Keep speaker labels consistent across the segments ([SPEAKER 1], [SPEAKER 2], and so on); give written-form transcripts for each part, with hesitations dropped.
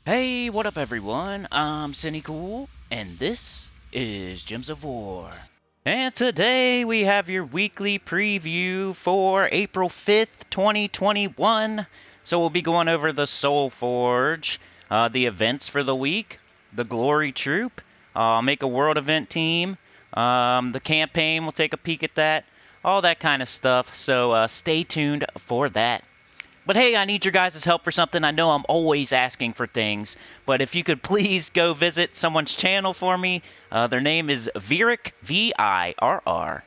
[SPEAKER 1] Hey, what up everyone? I'm Sinnycool, and this is Gems of War. And today we have your weekly preview for April 5th, 2021. So we'll be going over the SOULFORGE, the events for the week, the Glory Troop, make a world event team, the campaign, we'll take a peek at that, all that kind of stuff. So stay tuned for that. But hey, I need your guys' help for something. I know I'm always asking for things, but if you could please go visit someone's channel for me. Their name is Virrick, Virrick.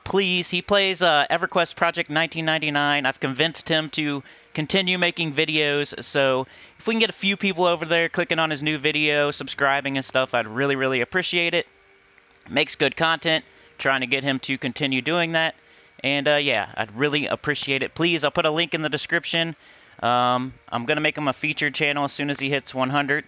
[SPEAKER 1] Please, he plays EverQuest Project 1999. I've convinced him to continue making videos, so if we can get a few people over there clicking on his new video, subscribing and stuff, I'd really, really appreciate it. Makes good content, trying to get him to continue doing that. And yeah, I'd really appreciate it. Please, I'll put a link in the description. I'm going to make him a featured channel as soon as he hits 100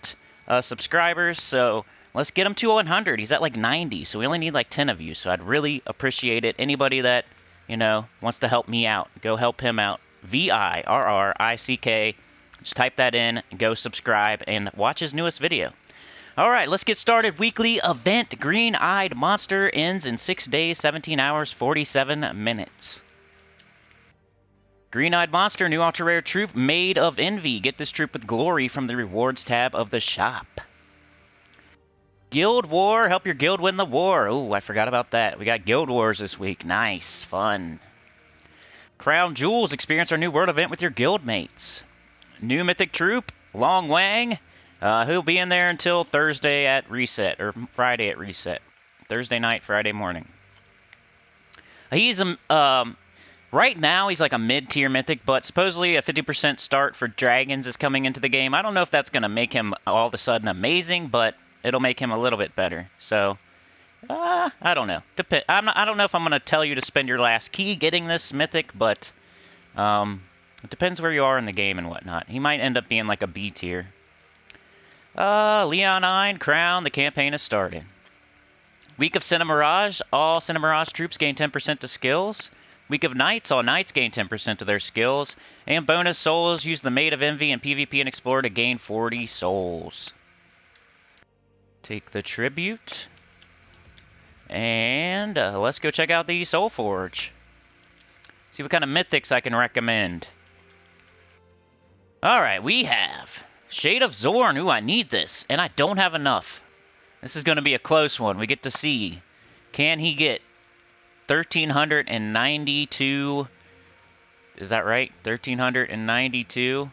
[SPEAKER 1] subscribers. So let's get him to 100. He's at like 90, so we only need like 10 of you. So I'd really appreciate it. Anybody that, wants to help me out, go help him out. Virrick. Just type that in, go subscribe, and watch his newest video. Alright, let's get started. Weekly event. Green-Eyed Monster ends in 6 days, 17 hours, 47 minutes. Green-Eyed Monster, new ultra-rare troop made of envy. Get this troop with glory from the rewards tab of the shop. Guild War, help your guild win the war. Oh, I forgot about that. We got Guild Wars this week. Nice, fun. Crown Jewels, experience our new world event with your guild mates. New mythic troop, Long Wang. He'll be in there until Thursday at reset, or Friday at reset. Thursday night, Friday morning. He's right now he's like a mid-tier mythic, but supposedly a 50% start for dragons is coming into the game. I don't know if that's going to make him all of a sudden amazing, but it'll make him a little bit better. So, I don't know. I don't know if I'm going to tell you to spend your last key getting this mythic, but it depends where you are in the game and whatnot. He might end up being like a B tier. Leonine, Crown, the campaign has started. Week of Cinemirage, all Cinemirage troops gain 10% to skills. Week of Knights, all Knights gain 10% to their skills. And bonus souls, use the Maid of Envy and PvP and Explorer to gain 40 souls. Take the Tribute. And let's go check out the SOULFORGE. See what kind of mythics I can recommend. Alright, we have Shade of Zorn. Ooh, I need this, and I don't have enough. This is going to be a close one. We get to see, can he get 1,392? Is that right? 1,392?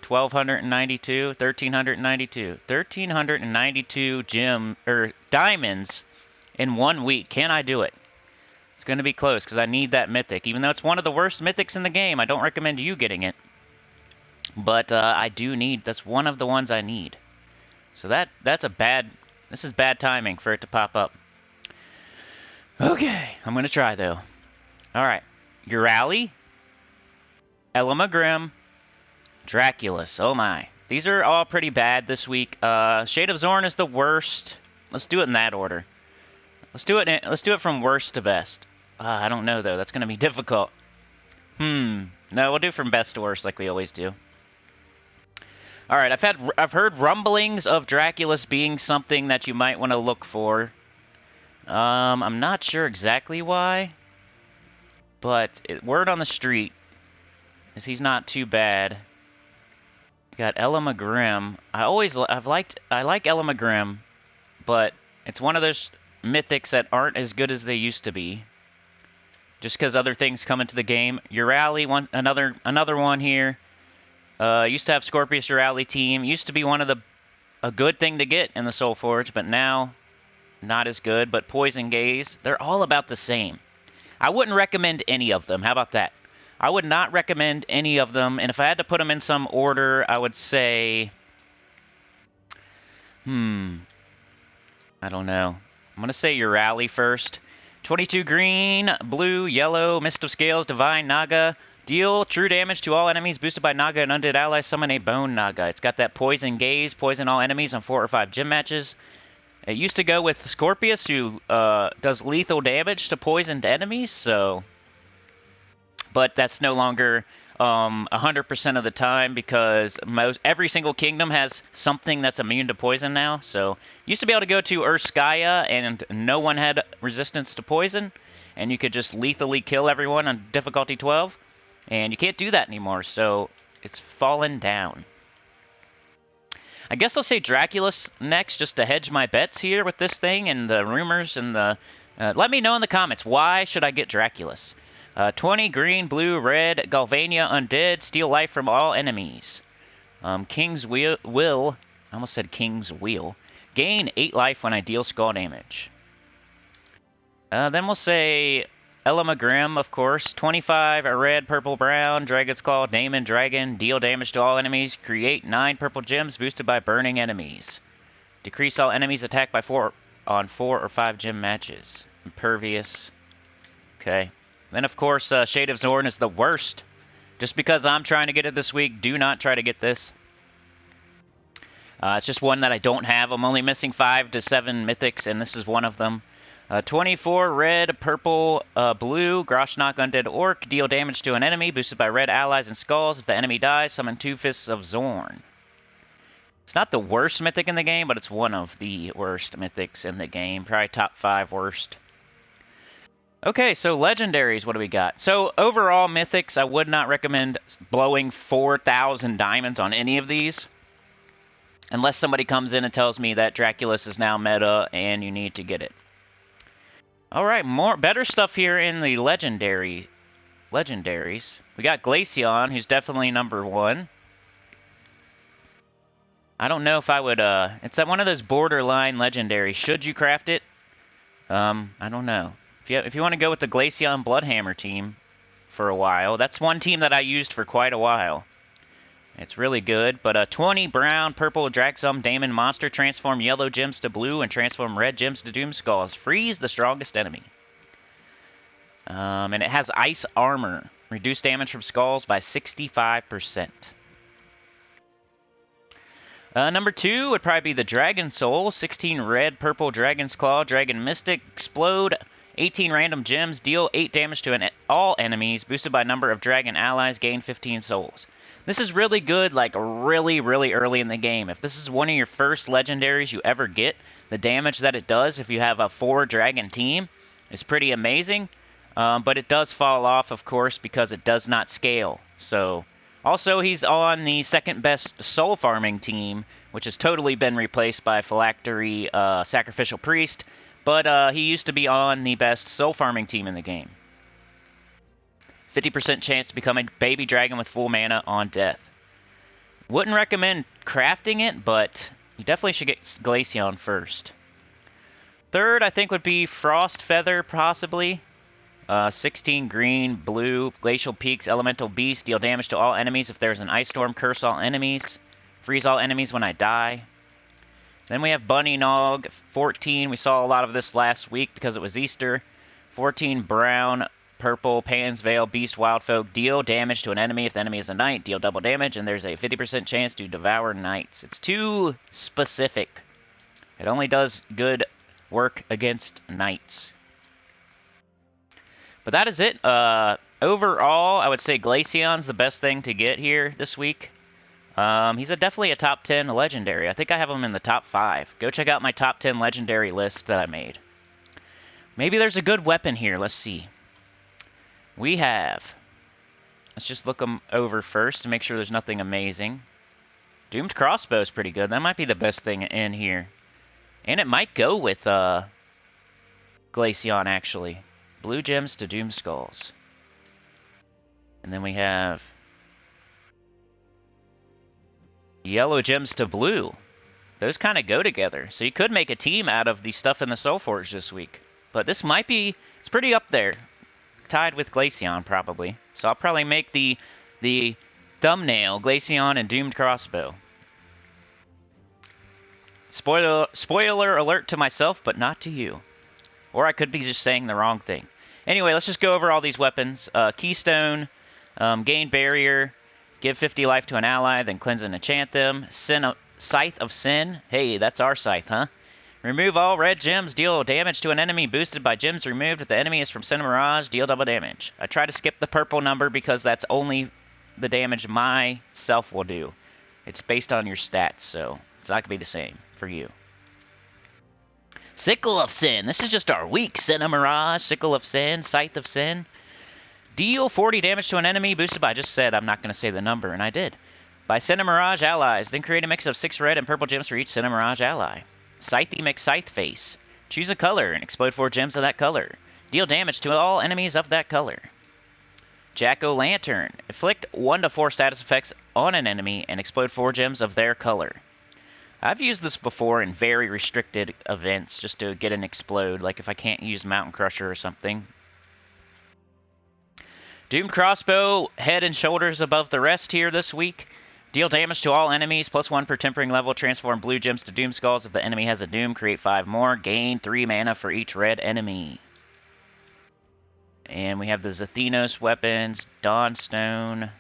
[SPEAKER 1] 1,292? 1,392. 1,392 diamonds in 1 week. Can I do it? It's going to be close, because I need that mythic. Even though it's one of the worst mythics in the game, I don't recommend you getting it. But I do need, that's one of the ones I need. So this is bad timing for it to pop up. Okay, I'm going to try though. Alright, Relle, Elamagrim, Draculus, oh my. These are all pretty bad this week. Shade of Zorn is the worst. Let's do it in that order. Let's do it from worst to best. I don't know though, that's going to be difficult. No, we'll do from best to worst like we always do. Alright, I've heard rumblings of Draculus being something that you might want to look for. I'm not sure exactly why, but word on the street is he's not too bad. You got Elamagrim. I like Elamagrim, but it's one of those mythics that aren't as good as they used to be. Just because other things come into the game. Relle, another one here. Used to have Scorpius Relle team. Used to be a good thing to get in the SOULFORGE, but now not as good. But Poison Gaze, they're all about the same. I wouldn't recommend any of them. How about that? I would not recommend any of them. And if I had to put them in some order, I would say, I don't know. I'm going to say Relle first. 22 green, blue, yellow, Mist of Scales, Divine Naga. Deal true damage to all enemies boosted by Naga and undead allies. Summon a Bone Naga. It's got that Poison Gaze, poison all enemies on 4 or 5 gym matches. It used to go with Scorpius, who does lethal damage to poisoned enemies, so... But that's no longer 100% of the time because every single kingdom has something that's immune to poison now. So used to be able to go to Urskaya and no one had resistance to poison, and you could just lethally kill everyone on difficulty 12, and you can't do that anymore. So it's fallen down. I guess I'll say Draculus next, just to hedge my bets here with this thing and the rumors and the... let me know in the comments, why should I get Draculus? 20 green, blue, red, Galvania, undead, steal life from all enemies. King's will, I almost said King's Wheel. Gain 8 life when I deal skull damage. Then we'll say Elamagrim, of course. 25, a red, purple, brown, Dragon's Claw, Daemon, Dragon. Deal damage to all enemies. Create 9 purple gems boosted by burning enemies. Decrease all enemies attacked by 4 on 4 or 5 gem matches. Impervious. Okay. Then, of course, Shade of Zorn is the worst. Just because I'm trying to get it this week, do not try to get this. It's just one that I don't have. I'm only missing 5 to 7 mythics, and this is one of them. 24, red, purple, blue, Groshnak, Undead Orc. Deal damage to an enemy, boosted by red allies and skulls. If the enemy dies, summon 2 Fists of Zorn. It's not the worst mythic in the game, but it's one of the worst mythics in the game. Probably top 5 worst. Okay, so legendaries, what do we got? So overall mythics, I would not recommend blowing 4,000 diamonds on any of these. Unless somebody comes in and tells me that Draculus is now meta and you need to get it. Alright, better stuff here in the legendaries. We got Glaceon, who's definitely number 1. I don't know if I would, it's one of those borderline legendaries. Should you craft it? I don't know. If you want to go with the Glaceon Bloodhammer team for a while, that's one team that I used for quite a while. It's really good, but 20 brown, purple, drag some Daemon monster, transform yellow gems to blue, and transform red gems to doom skulls. Freeze the strongest enemy. And it has ice armor. Reduce damage from skulls by 65%. Number 2 would probably be the Dragon Soul. 16 red, purple, Dragon's Claw, Dragon Mystic, explode, 18 random gems, deal 8 damage to all enemies, boosted by number of dragon allies, gain 15 souls. This is really good, like really early in the game. If this is one of your first legendaries you ever get, the damage that it does if you have a 4 dragon team is pretty amazing. But it does fall off, of course, because it does not scale. So, also he's on the second best soul farming team, which has totally been replaced by Phylactery Sacrificial Priest. But he used to be on the best soul farming team in the game. 50% chance to become a baby dragon with full mana on death. Wouldn't recommend crafting it, but you definitely should get Glaceon first. Third, I think, would be Frost Feather, possibly. 16 green, blue, Glacial Peaks, Elemental Beast. Deal damage to all enemies if there's an Ice Storm. Curse all enemies. Freeze all enemies when I die. Then we have Bunny Nog, 14. We saw a lot of this last week because it was Easter. 14 brown, purple, Pan's Veil, Beast, Wildfolk. Deal damage to an enemy. If the enemy is a knight, deal double damage, and there's a 50% chance to devour knights. It's too specific. It only does good work against knights. But that is it. Overall, I would say Glaceon's the best thing to get here this week. He's definitely a top 10 legendary. I think I have him in the top 5. Go check out my top 10 legendary list that I made. Maybe there's a good weapon here. Let's see. We have... Let's just look them over first to make sure there's nothing amazing. Doomed Crossbow is pretty good. That might be the best thing in here. And it might go with Glaceon, actually. Blue gems to Doom Skulls. And then we have... yellow gems to blue. Those kind of go together. So you could make a team out of the stuff in the SOULFORGE this week. But this might be... it's pretty up there. Tied with Glaceon, probably. So I'll probably make the thumbnail Glaceon and Doomed Crossbow. Spoiler alert to myself, but not to you. Or I could be just saying the wrong thing. Anyway, let's just go over all these weapons. Keystone, gain barrier, give 50 life to an ally, then cleanse and enchant them. Scythe of Sin. Hey, that's our scythe, huh? Remove all red gems, deal damage to an enemy boosted by gems removed. If the enemy is from Sin Mirage, deal double damage. I try to skip the purple number because that's only the damage myself will do. It's based on your stats, so it's not going to be the same for you. Sickle of Sin. This is just our weak Sinna Mirage, Sickle of Sin, Scythe of Sin. Deal 40 damage to an enemy, boosted by, I just said I'm not going to say the number, and I did. By Sinna Mirage allies. Then create a mix of 6 red and purple gems for each Sinna Mirage ally. Scythe mix Scythe face. Choose a color and explode 4 gems of that color. Deal damage to all enemies of that color. Jack-o'-lantern. Inflict 1 to 4 status effects on an enemy and explode 4 gems of their color. I've used this before in very restricted events just to get an explode, like if I can't use Mountain Crusher or something. Doomed crossbow, head and shoulders above the rest here this week. Deal damage to all enemies, +1 per tempering level. Transform blue gems to doom skulls. If the enemy has a doom, create 5 more. Gain 3 mana for each red enemy. And we have the Zathenos weapons, Dawnstone,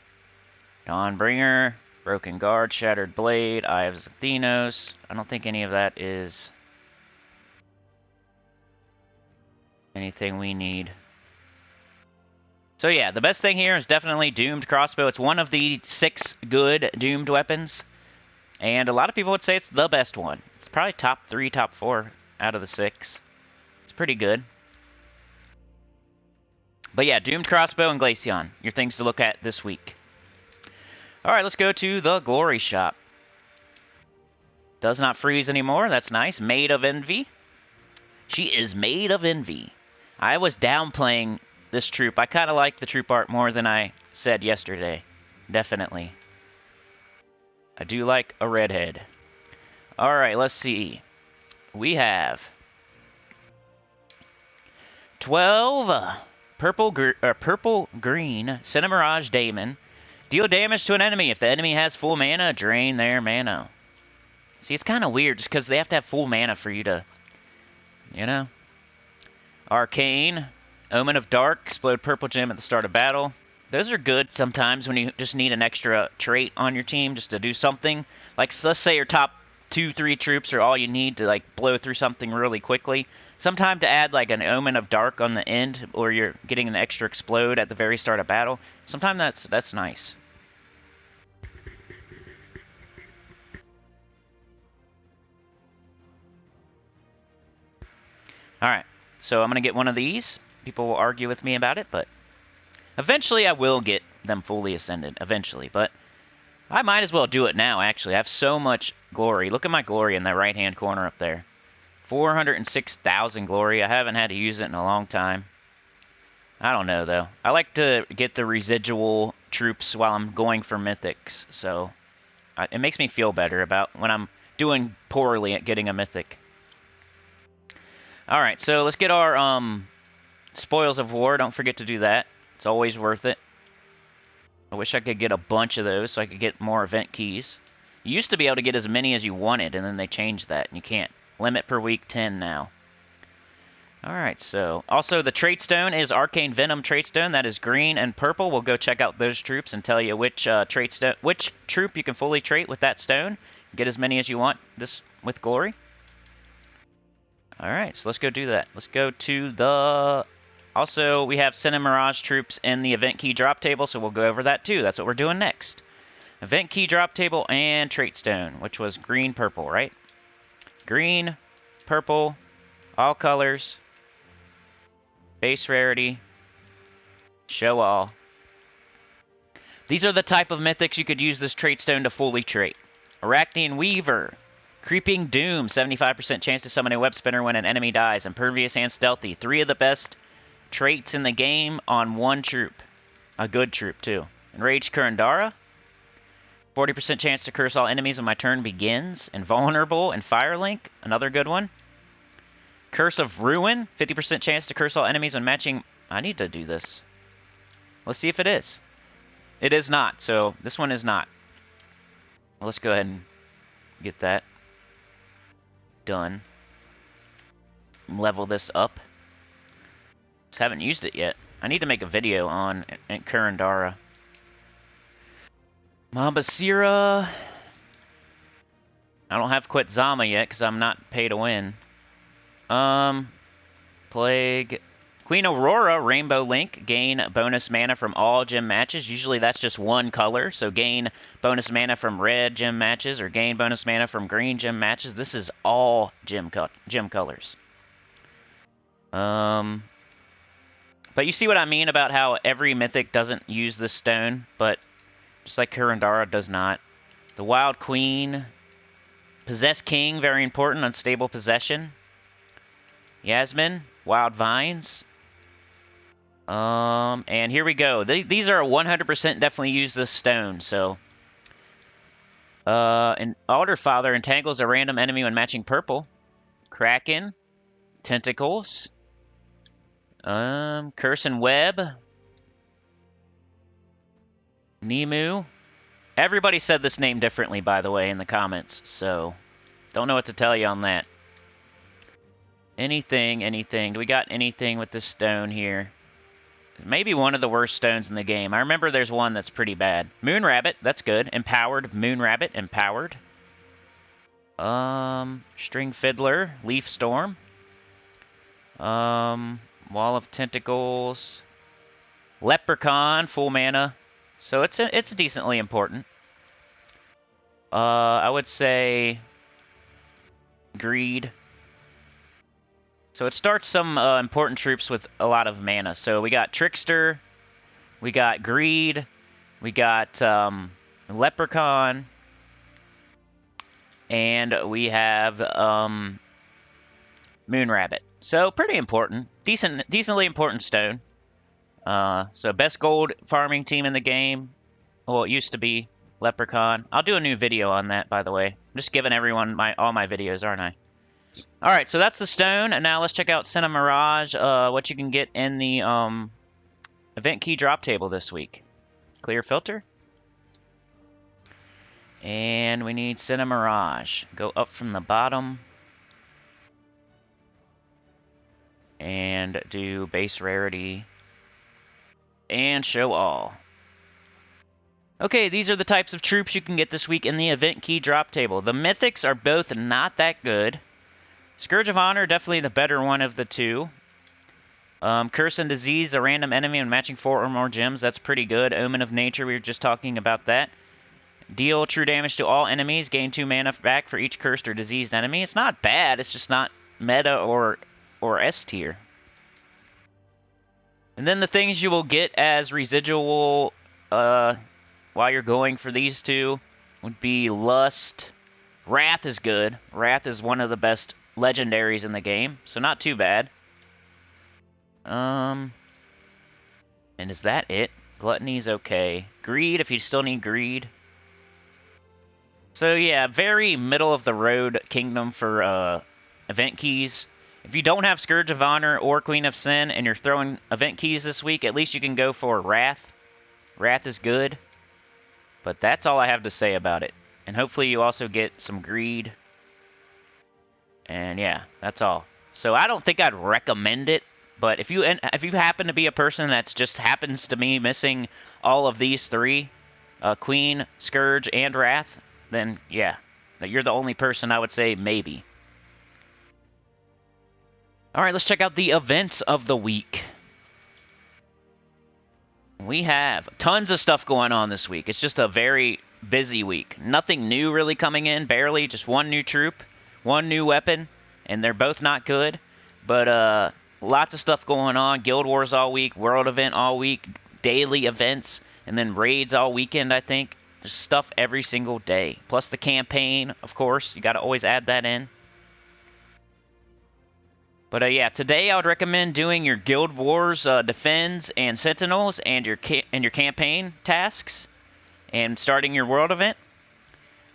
[SPEAKER 1] Dawnbringer, Broken Guard, Shattered Blade, Eye of Zathenos. I don't think any of that is anything we need. So yeah, the best thing here is definitely Doomed Crossbow. It's one of the 6 good Doomed weapons. And a lot of people would say it's the best one. It's probably top 3, top 4 out of the 6. It's pretty good. But yeah, Doomed Crossbow and Glaceon, your things to look at this week. Alright, let's go to the Glory Shop. Does not freeze anymore, that's nice. Maid of Envy. She is Maid of Envy. I was downplaying this troop. I kind of like the troop art more than I said yesterday. Definitely. I do like a redhead. Alright, let's see. We have 12 purple-green Sinna Mirage Daemon. Deal damage to an enemy. If the enemy has full mana, drain their mana. See, it's kind of weird just because they have to have full mana for you to, you know. Arcane. Omen of Dark. Explode purple gem at the start of battle. Those are good sometimes when you just need an extra trait on your team just to do something. Like, let's say your top 2-3 troops are all you need to, like, blow through something really quickly. Sometime to add, like, an Omen of Dark on the end, or you're getting an extra explode at the very start of battle. Sometimes that's nice. Alright, so I'm going to get one of these. People will argue with me about it, but eventually I will get them fully ascended. Eventually, but I might as well do it now, actually. I have so much glory. Look at my glory in the right-hand corner up there. 406,000 glory. I haven't had to use it in a long time. I don't know, though. I like to get the residual troops while I'm going for mythics, so it makes me feel better about when I'm doing poorly at getting a mythic. Alright, so let's get our Spoils of War. Don't forget to do that. It's always worth it. I wish I could get a bunch of those so I could get more event keys. You used to be able to get as many as you wanted, and then they changed that, and you can't. Limit per week 10 now. Alright, so also the trait stone is Arcane Venom trait stone. That is green and purple. We'll go check out those troops and tell you which which troop you can fully trait with that stone. Get as many as you want this with glory. Alright, so let's go do that. Let's go to the... Also, we have Sinna Mirage troops in the event key drop table, so we'll go over that too. That's what we're doing next. Event key drop table and trait stone, which was green-purple, right? Green, purple, all colors, base rarity, show all. These are the type of mythics you could use this trait stone to fully trait. Arachnean Weaver. Creeping Doom, 75% chance to summon a web spinner when an enemy dies. Impervious and Stealthy. 3 of the best traits in the game on one troop. A good troop, too. Enraged Kurandara. 40% chance to curse all enemies when my turn begins. Invulnerable and Firelink, another good one. Curse of Ruin. 50% chance to curse all enemies when matching... I need to do this. Let's see if it is. It is not, so this one is not. Well, let's go ahead and get that done. Level this up. Just haven't used it yet. I need to make a video on Kurandara. Mabasira. I don't have Quit Zama yet because I'm not pay to win. Plague. Queen Aurora, Rainbow Link, gain bonus mana from all gym matches. Usually that's just one color, so gain bonus mana from red gym matches or gain bonus mana from green gym matches. This is all gym colors. But you see what I mean about how every mythic doesn't use this stone, but just like Kurandara does not. The Wild Queen, Possessed King, very important, unstable possession. Yasmin, Wild Vines. And here we go. These are 100% definitely use this stone, so. An Alder Father entangles a random enemy when matching purple. Kraken, Tentacles. Curse and Web. Nemu. Everybody said this name differently, by the way, in the comments, so don't know what to tell you on that. Anything. Do we got anything with this stone here? Maybe one of the worst stones in the game. I remember there's one that's pretty bad. Moon Rabbit, that's good. Empowered Moon Rabbit, empowered. String Fiddler, Leaf Storm. Wall of Tentacles. Leprechaun, full mana. So it's decently important. I would say Greed. So it starts some important troops with a lot of mana. So we got Trickster, we got Greed, we got Leprechaun, and we have Moon Rabbit. So pretty important, decently important stone. So best gold farming team in the game. Well, it used to be Leprechaun. I'll do a new video on that, by the way. I'm just giving everyone all my videos, aren't I? Alright, so that's the stone, and now let's check out Senna Mirage, what you can get in the event key drop table this week. Clear filter. And we need Senna Mirage. Go up from the bottom. And do base rarity. And show all. Okay, these are the types of troops you can get this week in the event key drop table. The mythics are both not that good. Scourge of Honor, definitely the better one of the two. Curse and Disease, a random enemy and matching 4 or more gems. That's pretty good. Omen of Nature, we were just talking about that. Deal true damage to all enemies. Gain 2 mana back for each cursed or diseased enemy. It's not bad. It's just not meta or S tier. And then the things you will get as residual while you're going for these two would be Lust. Wrath is good. Wrath is one of the best legendaries in the game, so not too bad. And is that it? Gluttony's okay. Greed, if you still need Greed. So yeah, very middle of the road kingdom for event keys. If you don't have Scourge of Honor or Queen of Sin and you're throwing event keys this week, at least you can go for Wrath. Wrath is good. But that's all I have to say about it. And hopefully you also get some Greed. And yeah, that's all. So I don't think I'd recommend it, but if you happen to be a person that's just happens to be missing all of these three, Queen, Scourge, and Wrath, then yeah, you're the only person I would say maybe. All right, let's check out the events of the week. We have tons of stuff going on this week. It's just a very busy week. Nothing new really coming in, barely. Just one new troop, one new weapon, and they're both not good. But lots of stuff going on. Guild Wars all week, World Event all week, daily events, and then raids all weekend, I think. Just stuff every single day. Plus the campaign, of course. You got to always add that in. But yeah, today I would recommend doing your Guild Wars Defends and Sentinels and your campaign tasks, and starting your world event.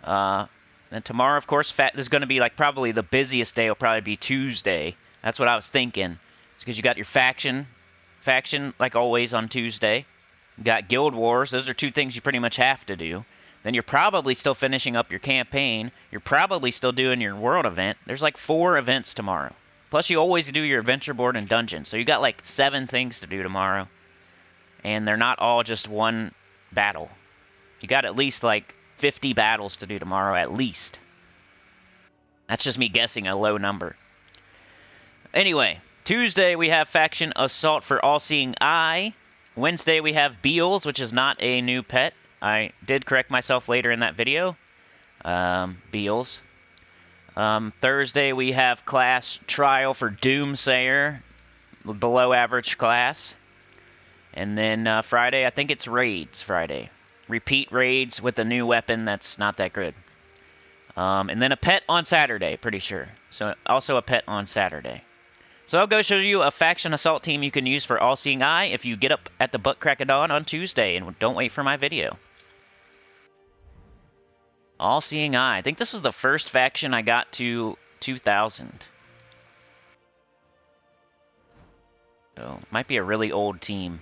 [SPEAKER 1] Then tomorrow, of course, this is going to be like probably the busiest day. Will probably be Tuesday. That's what I was thinking. It's because you got your faction like always on Tuesday. You got Guild Wars. Those are two things you pretty much have to do. Then you're probably still finishing up your campaign. You're probably still doing your world event. There's like 4 events tomorrow. Plus, you always do your adventure board and dungeon. So you got like 7 things to do tomorrow. And they're not all just one battle. You got at least like 50 battles to do tomorrow, at least. That's just me guessing a low number. Anyway, Tuesday, we have Faction Assault for All-Seeing Eye. Wednesday, we have Beals, which is not a new pet. I did correct myself later in that video. Beals. Thursday, we have class trial for Doomsayer, below average class. And then Friday, I think it's raids Friday. Repeat raids with a new weapon that's not that good. And then a pet on Saturday, pretty sure. So also a pet on Saturday. So I'll go show you a faction assault team you can use for All-Seeing Eye if you get up at the butt crack of dawn on Tuesday and don't wait for my video. All-Seeing Eye. I think this was the first faction I got to 2,000. So, might be a really old team.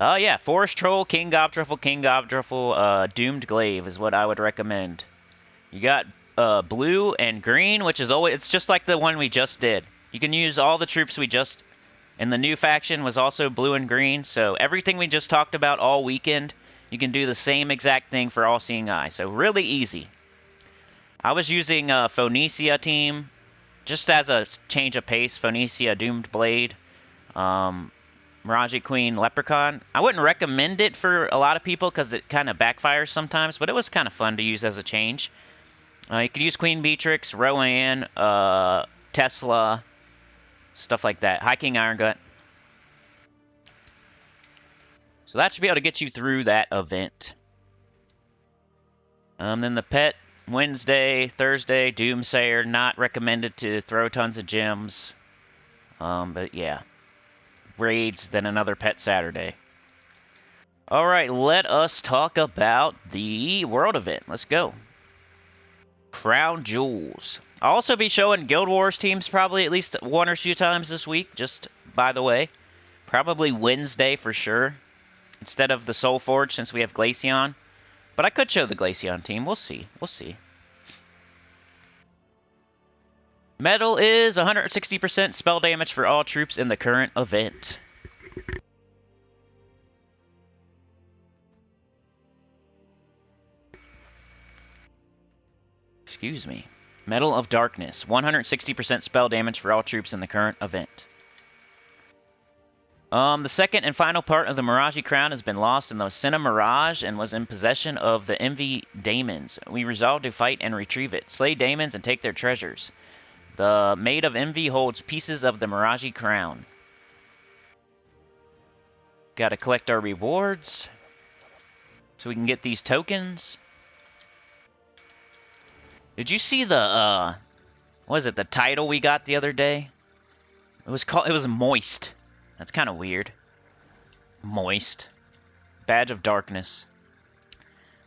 [SPEAKER 1] Oh yeah, Forest Troll, King Gobdruffle, Doomed Glaive is what I would recommend. You got blue and green, which is always, it's just like the one we just did. You can use all the troops we just, and the new faction was also blue and green, so everything we just talked about all weekend, you can do the same exact thing for All-Seeing Eye, so really easy. I was using Phoenicia team, just as a change of pace, Phoenicia, Doomed Blade, Mirage Queen, Leprechaun. I wouldn't recommend it for a lot of people because it kind of backfires sometimes, but it was kind of fun to use as a change. You could use Queen Beatrix, Rowan, Tesla, stuff like that. High King Iron Gut. So that should be able to get you through that event. Then the pet, Wednesday, Thursday, Doomsayer. Not recommended to throw tons of gems. But yeah. Raids, then another pet Saturday. Alright, let us talk about the world event. Let's go. Crown Jewels. I'll also be showing Guild Wars teams probably at least one or two times this week, just by the way. Probably Wednesday for sure, instead of the SOULFORGE since we have Glaceon. But I could show the Glaceon team. We'll see. We'll see. Metal is 160% spell damage for all troops in the current event. Excuse me. Metal of Darkness, 160% spell damage for all troops in the current event. The second and final part of the Mirage Crown has been lost in the Senna Mirage and was in possession of the Envy Daemons. We resolved to fight and retrieve it. Slay Daemons and take their treasures. The Maid of Envy holds pieces of the Mirage Crown. Gotta collect our rewards so we can get these tokens. Did you see the, what was it, the title we got the other day? It was Moist. That's kind of weird. Moist. Badge of Darkness.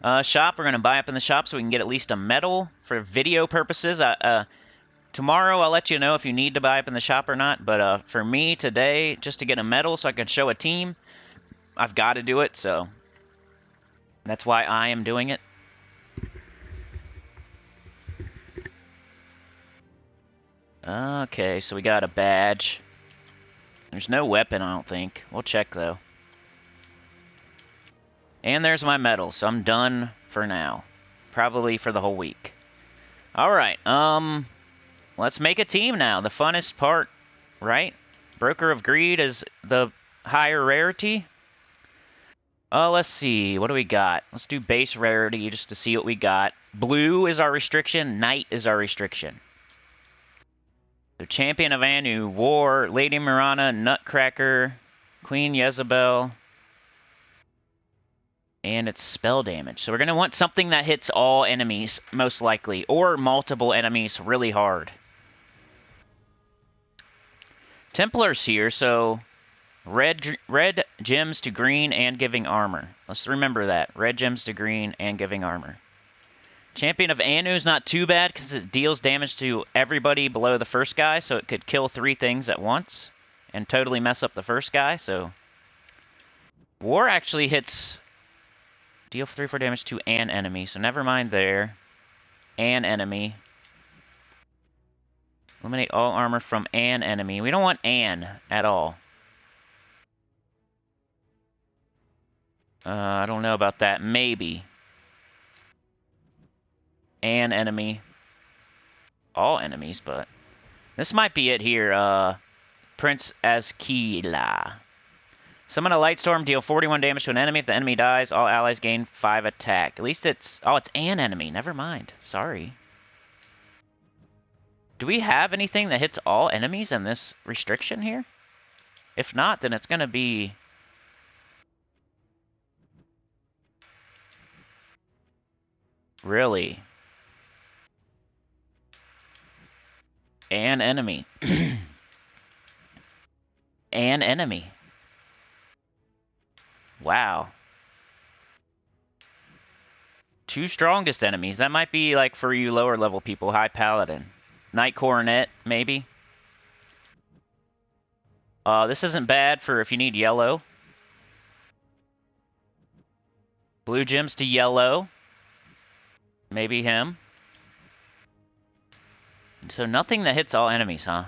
[SPEAKER 1] Shop, we're going to buy up in the shop so we can get at least a medal for video purposes. Tomorrow I'll let you know if you need to buy up in the shop or not, but for me today, just to get a medal so I can show a team, I've got to do it, so that's why I am doing it. Okay, so we got a badge. There's no weapon, I don't think. We'll check, though. And there's my medal, so I'm done for now. Probably for the whole week. Alright, let's make a team now. The funnest part, right? Broker of Greed is the higher rarity. Let's see. What do we got? Let's do base rarity just to see what we got. Blue is our restriction. Night is our restriction. So Champion of Anu, War, Lady Mirana, Nutcracker, Queen Jezebel, and it's spell damage. So we're going to want something that hits all enemies, most likely, or multiple enemies really hard. Templar's here, so red gems to green and giving armor. Let's remember that. Red gems to green and giving armor. Champion of Anu is not too bad because it deals damage to everybody below the first guy, so it could kill 3 things at once and totally mess up the first guy. So War actually hits deal 3/4 damage to an enemy, so never mind there. An enemy. Eliminate all armor from an enemy. We don't want an at all. I don't know about that. Maybe. An enemy. All enemies, but This might be it here. Prince Azkila. Summon a light storm, deal 41 damage to an enemy. If the enemy dies, all allies gain 5 attack. At least it's... Oh, it's an enemy. Never mind. Sorry. Do we have anything that hits all enemies in this restriction here? If not, then it's going to be... Really? An enemy. An enemy. Wow. 2 strongest enemies. That might be like for you lower level people. High Paladin. Knight Coronet, maybe. This isn't bad for if you need yellow. Blue gems to yellow. Maybe him. So nothing that hits all enemies, huh?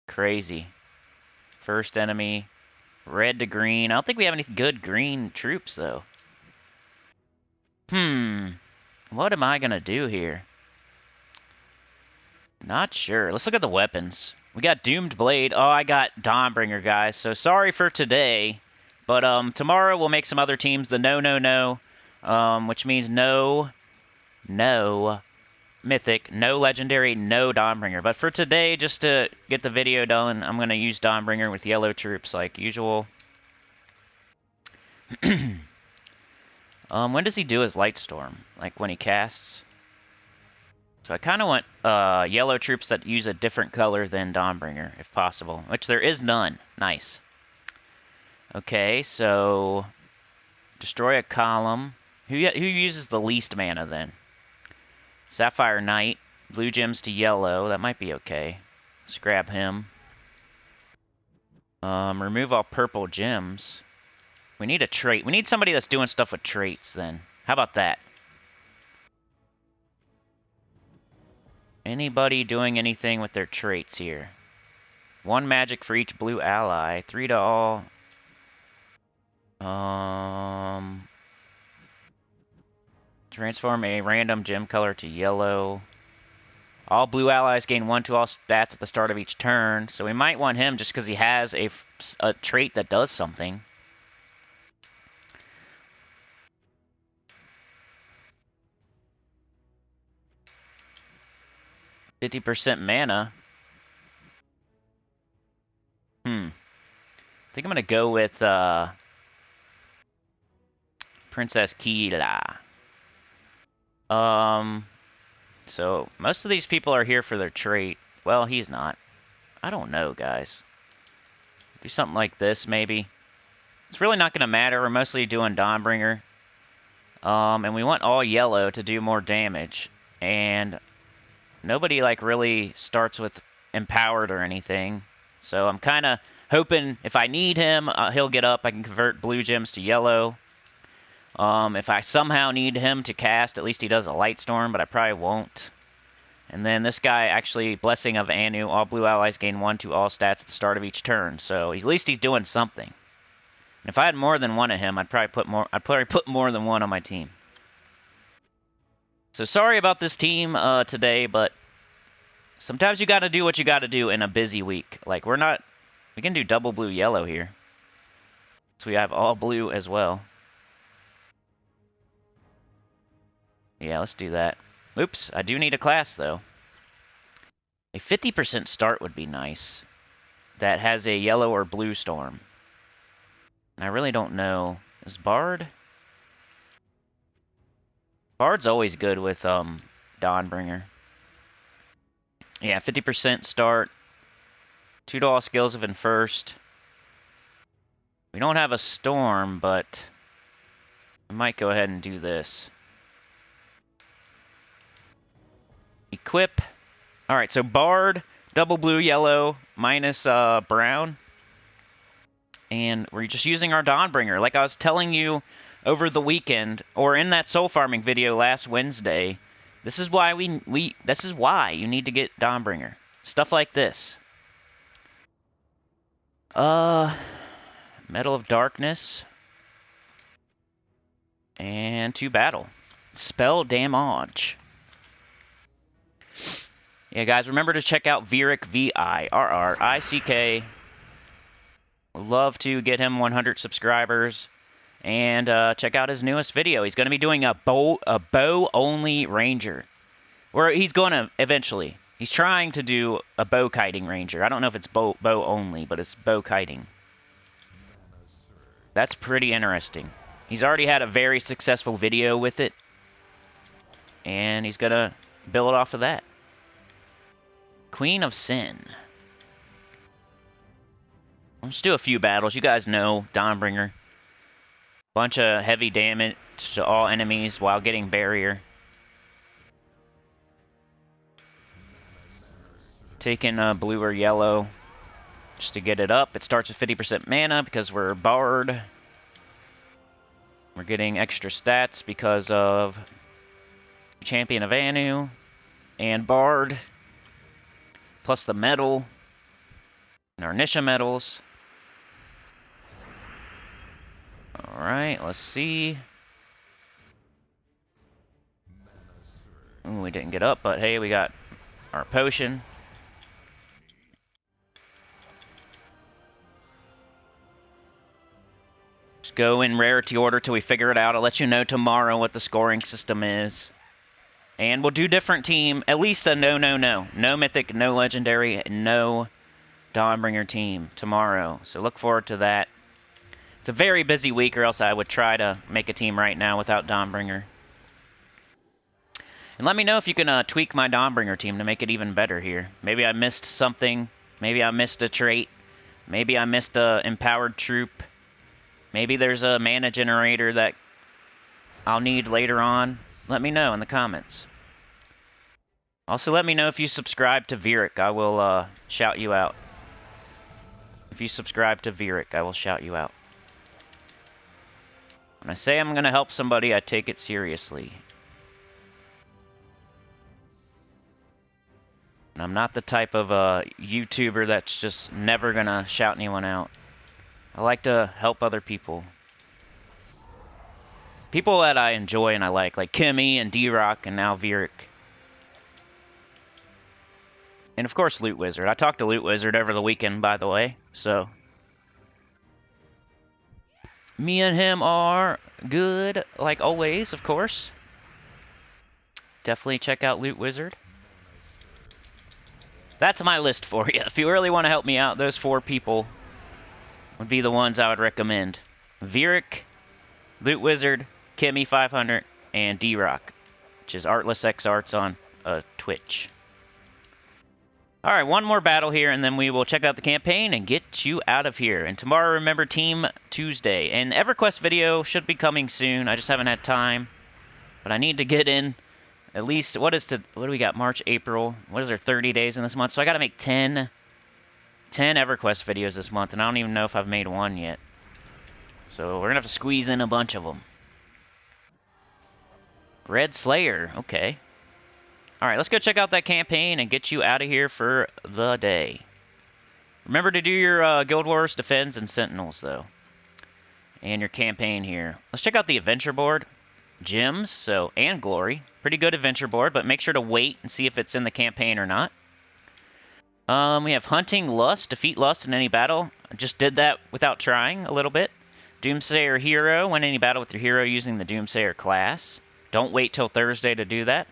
[SPEAKER 1] Crazy. First enemy. Red to green. I don't think we have any good green troops, though. What am I gonna do here? Not sure. Let's look at the weapons. We got Doomed Blade. Oh, I got Dawnbringer, guys. So sorry for today. But tomorrow we'll make some other teams. The no, which means no mythic, no legendary, no Dawnbringer. But for today, just to get the video done, I'm going to use Dawnbringer with yellow troops like usual. When does he do his Light Storm? Like when he casts? So I kind of want yellow troops that use a different color than Dawnbringer, if possible. Which there is none. Nice. Okay, so... Destroy a column. Who uses the least mana, then? Sapphire Knight. Blue gems to yellow. That might be okay. Let's grab him. Remove all purple gems. We need a trait. We need somebody that's doing stuff with traits, then. How about that? Anybody doing anything with their traits here? 1 magic for each blue ally. 3 to all. Transform a random gem color to yellow. All blue allies gain 1 to all stats at the start of each turn. So we might want him just because he has a trait that does something. %50 mana. I think I'm going to go with Princess Keela. So most of these people are here for their trait. Well, he's not. I don't know, guys. Do something like this, maybe. It's really not going to matter. We're mostly doing Dawnbringer. And we want all yellow to do more damage. And nobody, like, really starts with Empowered or anything. So I'm kind of hoping if I need him, he'll get up. I can convert blue gems to yellow. If I somehow need him to cast, at least he does a Light Storm, but I probably won't. And then this guy, actually, Blessing of Anu. All blue allies gain 1 to all stats at the start of each turn. So at least he's doing something. And if I had more than one of him, I'd probably put more than one on my team. So sorry about this team today, but sometimes you got to do what you got to do in a busy week. Like, we can do double blue yellow here. So we have all blue as well. Yeah, let's do that. Oops, I do need a class, though. A 50% start would be nice. That has a yellow or blue storm. And I really don't know. Is Bard? Bard's always good with Dawnbringer. Yeah, 50% start. 2 to all skills if in first. We don't have a storm, but I might go ahead and do this. Equip. Alright, so Bard, double blue, yellow, minus brown. And we're just using our Dawnbringer. Like I was telling you over the weekend, or in that soul farming video last Wednesday, this is why this is why you need to get Dawnbringer. Stuff like this. Metal of Darkness. And to battle. Spell damage. Yeah, guys, remember to check out Virrick, V-I-R-R-I-C-K. Love to get him 100 subscribers. And check out his newest video. He's going to be doing a bow-only ranger. Or he's going to, eventually. He's trying to do a bow kiting ranger. I don't know if it's bow only, but it's bow kiting. That's pretty interesting. He's already had a very successful video with it. And he's going to build off of that. Queen of Sin. Let's do a few battles. You guys know Dawnbringer. Bunch of heavy damage to all enemies while getting barrier. Taking blue or yellow just to get it up. It starts with 50% mana because we're Bard. We're getting extra stats because of Champion of Anu and Bard. Plus the medal and our Nisha medals. Alright, let's see. Ooh, we didn't get up, but hey, we got our potion. Just go in rarity order till we figure it out. I'll let you know tomorrow what the scoring system is. And we'll do different team. At least a no. No mythic, no legendary, no Dawnbringer team tomorrow. So look forward to that. It's a very busy week, or else I would try to make a team right now without Dawnbringer. And let me know if you can tweak my Dawnbringer team to make it even better here. Maybe I missed something. Maybe I missed a trait. Maybe I missed a empowered troop. Maybe there's a mana generator that I'll need later on. Let me know in the comments. Also, let me know if you subscribe to Virrick. I will shout you out. If you subscribe to Virrick, I will shout you out. When I say I'm going to help somebody, I take it seriously. And I'm not the type of YouTuber that's just never going to shout anyone out. I like to help other people. People that I enjoy and I like Kimmy and D-Rock and now Virrick. And of course Lootwizard. I talked to Lootwizard over the weekend, by the way, so... Me and him are good, like always, of course. Definitely check out Lootwizard. That's my list for you. If you really want to help me out, those 4 people would be the ones I would recommend. Virrick, Lootwizard, Kimmy 500, and D-Rock, which is Artless X Arts on Twitch. Alright, one more battle here, and then we will check out the campaign and get you out of here. And tomorrow, remember, Team Tuesday. And EverQuest video should be coming soon. I just haven't had time. But I need to get in at least, what do we got? March, April. What is there, 30 days in this month? So I got to make 10 EverQuest videos this month, and I don't even know if I've made one yet. So we're going to have to squeeze in a bunch of them. Red Slayer, okay. Alright, let's go check out that campaign and get you out of here for the day. Remember to do your Guild Wars, Defends, and Sentinels, though. And your campaign here. Let's check out the adventure board. Gems, and Glory. Pretty good adventure board, but make sure to wait and see if it's in the campaign or not. We have Hunting Lust. Defeat Lust in any battle. I just did that without trying a little bit. Doomsayer Hero. Win any battle with your hero using the Doomsayer class. Don't wait till Thursday to do that.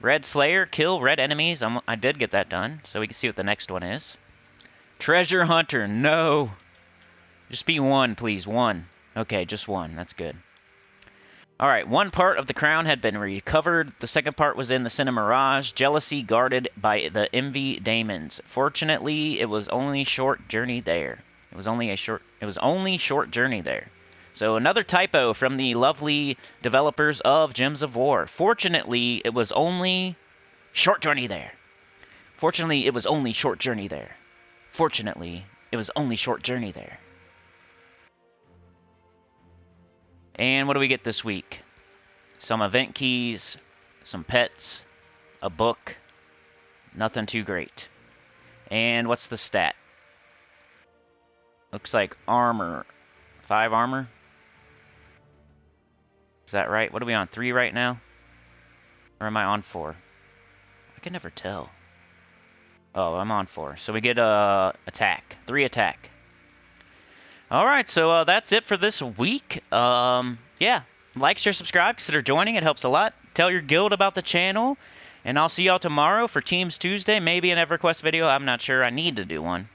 [SPEAKER 1] Red Slayer, kill red enemies. I did get that done, so we can see what the next one is. Treasure Hunter, no. Just be 1, please, 1. Okay, just 1, that's good. Alright, 1 part of the crown had been recovered. The second part was in the Cinema Mirage. Jealousy guarded by the Envy Daemons. Fortunately, it was only short journey there. It was only short journey there. So another typo from the lovely developers of Gems of War. Fortunately, it was only short journey there. Fortunately, it was only short journey there. Fortunately, it was only short journey there. And what do we get this week? Some event keys, some pets, a book. Nothing too great. And what's the stat? Looks like armor. 5 armor. Is that right? What are we on? 3 right now? Or am I on 4? I can never tell. Oh, I'm on 4. So we get attack. 3 attack. Alright, so that's it for this week. Yeah. Like, share, subscribe, consider joining. It helps a lot. Tell your guild about the channel. And I'll see y'all tomorrow for Teams Tuesday. Maybe an EverQuest video. I'm not sure. I need to do one.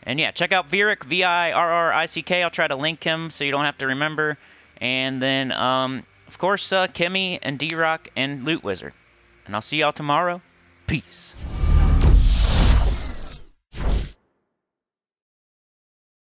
[SPEAKER 1] And yeah, check out Virrick, V-I-R-R-I-C-K. I'll try to link him so you don't have to remember. And then, of course, Kimmy and D-Rock and Lootwizard. And I'll see y'all tomorrow. Peace.